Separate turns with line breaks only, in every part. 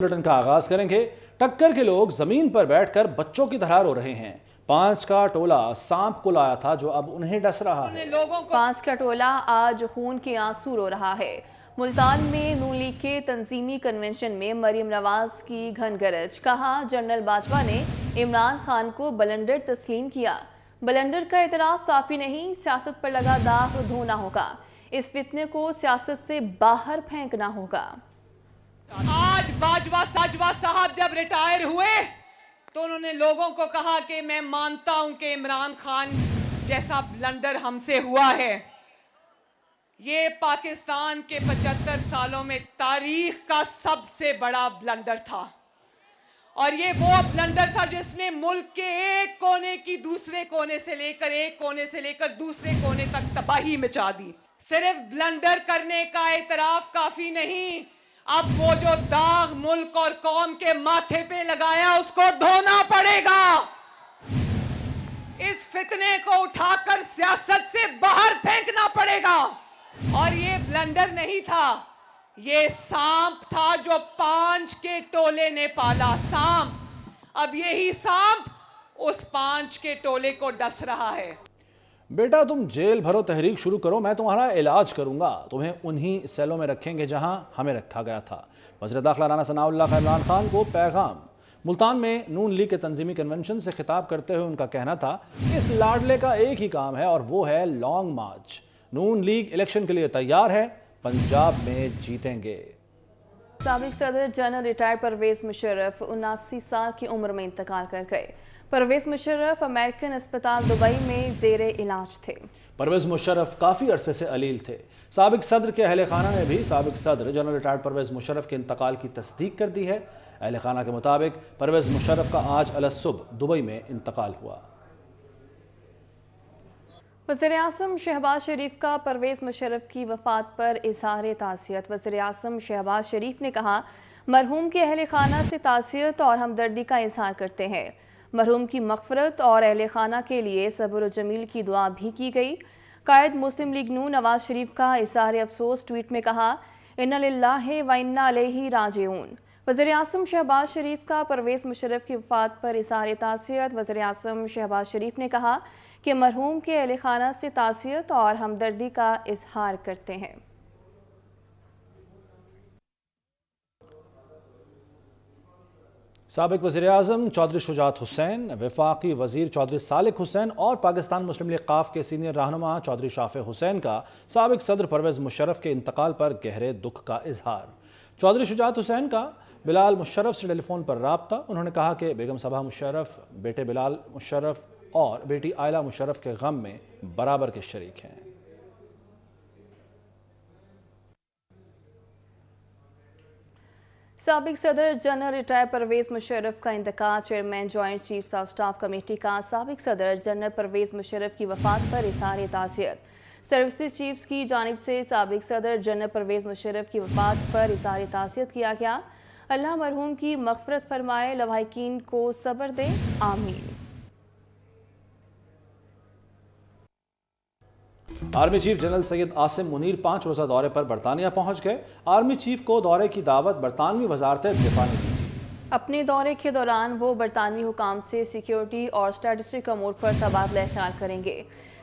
Bulletin का आगाज करेंगे। टक्कर के लोग जमीन पर बैठकर बच्चों की तरह रो रहे हैं। 5 का टोला सांप को लाया था जो अब उन्हें डस रहा है।
5 का टोला आज खून के आंसू रो रहा है। मुल्तान में नून लीग के तंजीमी कन्वेंशन में मरीम नवाज की घनगरज, कहा जनरल बाजवा ने इमरान खान को बलंडर तस्लीम किया। बलंडर का एतराफ काफी नहीं, सियासत पर लगा दाग धोना होगा। इस फितने को सियासत से बाहर फेंकना होगा।
आज बाजवा साहब जब रिटायर हुए तो उन्होंने लोगों को कहा कि मैं मानता हूं कि इमरान खान जैसा ब्लंडर हमसे हुआ है। ये पाकिस्तान के 75 सालों में तारीख का सबसे बड़ा ब्लंडर था, और ये वो ब्लंडर था जिसने मुल्क के एक कोने की दूसरे कोने से लेकर दूसरे कोने तक तबाही मचा दी। सिर्फ ब्लंडर करने का एतराफ काफी नहीं, अब वो जो दाग मुल्क और कौम के माथे पे लगाया उसको धोना पड़ेगा। इस फितने को उठाकर सियासत से बाहर फेंकना पड़ेगा। और ये ब्लंडर नहीं था, ये सांप था जो 5 के टोले ने पाला। सांप, अब यही सांप उस 5 के टोले को डस रहा है।
बेटा तुम जेल भरो तहरीक शुरू करो, मैं तुम्हारा इलाज करूंगा। तुम्हें उन्हीं सेलों में रखेंगे जहां हमें रखा गया था। वज़ीर दाखिला राना सनाउल्लाह का इमरान खान को पैगाम। मुल्तान में नून लीग के तंजीमी कन्वेंशन से खिताब करते हुए उनका कहना था, इस लाडले का एक ही काम है और वो है लॉन्ग मार्च। नून लीग इलेक्शन के लिए तैयार है, पंजाब में जीतेंगे।
साबिक सदर जनरल रिटायर्ड परवेज मुशर्रफ 79 साल की उम्र में इंतकाल कर गए। परवेज मुशर्रफ अमेरिकन अस्पताल दुबई में जेरे इलाज थे।
परवेज मुशर्रफ काफी अरसे से अलील थे। साबिक सदर के अहले खाना ने भी साबिक सदर जनरल रिटायर्ड परवेज मुशर्रफ के इंतकाल की तस्दीक कर दी है। अहले खाना के मुताबिक परवेज मुशर्रफ का आज अलसुबह दुबई में इंतकाल हुआ।
वज़ीर-ए-आज़म शहबाज शरीफ का परवेज मुशर्रफ की वफात पर इज़हार ताज़ियत। वज़ीर-ए-आज़म शहबाज शरीफ ने कहा, मरहूम के अहले खाना से ताज़ियत और हमदर्दी का इज़हार करते हैं। मरहूम की मग़फ़िरत और अहले खाना के लिए सब्र व जमील की दुआ भी की गई। कायद मुस्लिम लीग नून नवाज शरीफ का इज़हार अफसोस ट्वीट में कहा, इन्ना लिल्लाहि व इन्ना इलैहि राजिऊन। वज़ीर-ए-आज़म शहबाज शरीफ का परवेज मुशर्रफ की वफात पर इज़हार ताज़ियत। वज़ीर-ए-आज़म शहबाज शरीफ ने कहा कि मरहूम के अहले खाना से ताज़ियत और हमदर्दी का इज़हार करते हैं।
साबिक वज़ीर-ए-आज़म चौधरी शुजात हुसैन, वफाकी वज़ीर चौधरी सालिक हुसैन और पाकिस्तान मुस्लिम लीग क़ाफ के सीनियर रहनुमा चौधरी शाफ़े हुसैन का साबिक सदर परवेज़ मुशर्रफ के इंतकाल पर गहरे दुख का इजहार। चौधरी शुजात हुसैन का बिलाल मुशर्रफ से टेलीफोन पर राब्ता। उन्होंने कहा कि बेगम सबा मुशर्रफ, बेटे बिलाल मुशर्रफ और बेटी आयला मुशर्रफ के गम में बराबर के शरीक हैं।
साबिक सदर जनरल रिटायर्ड परवेज मुशर्रफ का इंतकाल। Chairman joint chiefs of staff committee का साबिक सदर जनरल परवेज मुशर्रफ की वफात पर इज़हार ताज़ियत। सर्विसेज चीफ्स की जानिब से साबिक सदर जनरल परवेज मुशर्रफ की वफात पर इज़हार ताज़ियत किया गया। अल्लाह मरहूम की मग़फ़िरत फरमाए, लवाहिकीन को सब्र दे, आमीन।
Army chief general Syed Asim Munir 5 रोज़ा दौरे पर बरतानिया पहुंच गए। आर्मी चीफ को दौरे की दावत बरतानवी वजारत दिफा ने दी थी।
अपने दौरे के दौरान वो बरतानवी हुकाम से सिक्योरिटी और स्ट्रेटेजिक अमूर पर तबादला ख्याल करेंगे।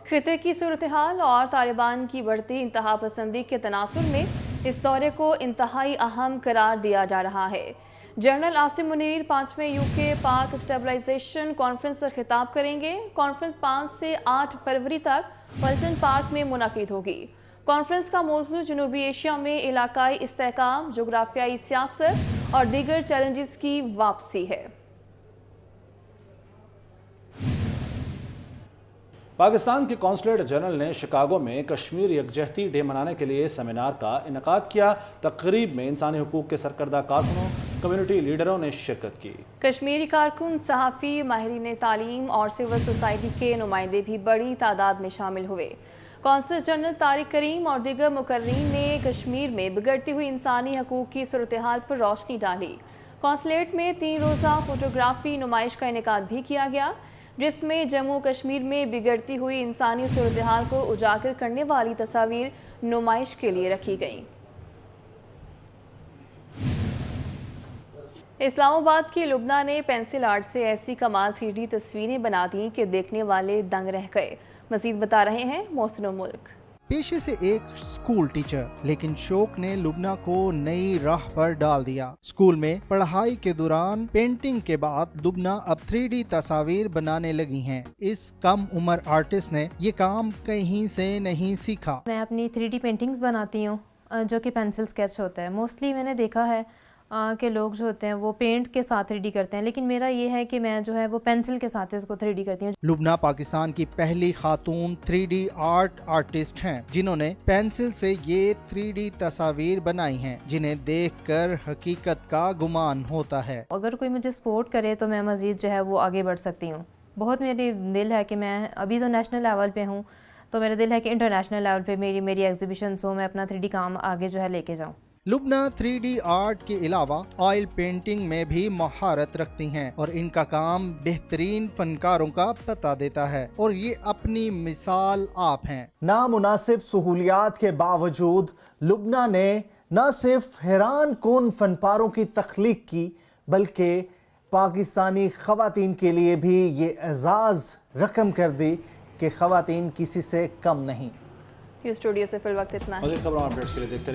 खिते की सूरत हाल और तालिबान की बढ़ती इंतहा पसंदी के तनासुर में इस दौरे को इंतहाई अहम करार दिया जा रहा है। जनरल आसिम मुनीर 5वें यूके पाक स्टेबलाइजेशन कॉन्फ्रेंस से खिताब करेंगे। कॉन्फ्रेंस 5 से 8 फरवरी तक वल्टन पार्क में मुनक़िद होगी। कॉन्फ्रेंस का मौजू जनूबी एशिया में इलाकाई इस्तेहकाम, जोग्राफियाई सियासत और दीगर चैलेंजेस की वापसी है।
पाकिस्तान के कौंसलेट जनरल ने शिकागो में कश्मीर यकजहती डे मनाने के लिए सेमिनार का इनेकाद किया। तकरीब में इंसानी हुकूक के सरकर्दा कारकुनों, कम्युनिटी लीडरों ने शिरकत की।
कश्मीरी कारकुन, सहाफ़ी, माहिरीन तालीम और सिविल सोसाइटी के नुमाइंदे भी बड़ी तादाद में शामिल हुए। कौंसल जनरल तारिक करीम और दीगर मुकर्रीन ने कश्मीर में बिगड़ती हुई इंसानी हकूक़ की सूरत हाल पर रोशनी डाली। कौंसलेट में 3 रोज़ा फोटोग्राफी नुमाइश का इनेकाद भी किया गया, जिसमें जम्मू कश्मीर में बिगड़ती हुई इंसानी सूरत हाल को उजागर करने वाली तस्वीर नुमाइश के लिए रखी गई। इस्लामाबाद की लुबना ने पेंसिल आर्ट से ऐसी कमाल 3D तस्वीरें बना दी कि देखने वाले दंग रह गए। मजीद बता रहे हैं मोहसिन मुल्क।
पेशे से एक स्कूल टीचर, लेकिन शौक ने लुबना को नई राह पर डाल दिया। स्कूल में पढ़ाई के दौरान पेंटिंग के बाद लुबना अब 3D तस्वीर बनाने लगी हैं। इस कम उम्र आर्टिस्ट ने ये काम कहीं से नहीं सीखा।
मैं अपनी 3D पेंटिंग्स बनाती हूँ जो कि पेंसिल स्केच होता है। मोस्टली मैंने देखा है कि लोग जो होते हैं वो पेंट के साथ 3D करते हैं, लेकिन मेरा ये है कि मैं जो है वो पेंसिल के साथ इसको 3D करती हूँ।
लुबना पाकिस्तान की पहली खातून 3D आर्ट आर्टिस्ट हैं जिन्होंने पेंसिल से ये 3D तस्वीर बनाई हैं जिन्हें देखकर हकीकत का गुमान होता है।
अगर कोई मुझे सपोर्ट करे तो मैं मज़ीद जो है वो आगे बढ़ सकती हूँ। बहुत मेरी दिल है कि मैं अभी तो नेशनल लेवल पे हूँ, तो मेरा दिल है कि इंटरनेशनल लेवल पे मेरी एग्जीबिशंस हो, मैं अपना 3D काम आगे जो है लेके जाऊँ।
लुबना 3D आर्ट के अलावा ऑयल पेंटिंग में भी महारत रखती हैं और इनका काम बेहतरीन फनकारों का पता देता है और ये अपनी मिसाल आप हैं।
नामुनासिब सहूलियात के बावजूद लुबना ने न सिर्फ हैरान कुन फनपारों की तख्लीक की बल्कि पाकिस्तानी खवातीन के लिए भी ये एजाज़ रकम कर दी कि खवातीन किसी से कम नहीं।
स्टूडियो से फिल वक्त इतना है।
मज़ीद खबरों अपडेट्स के लिए देखते रहिए।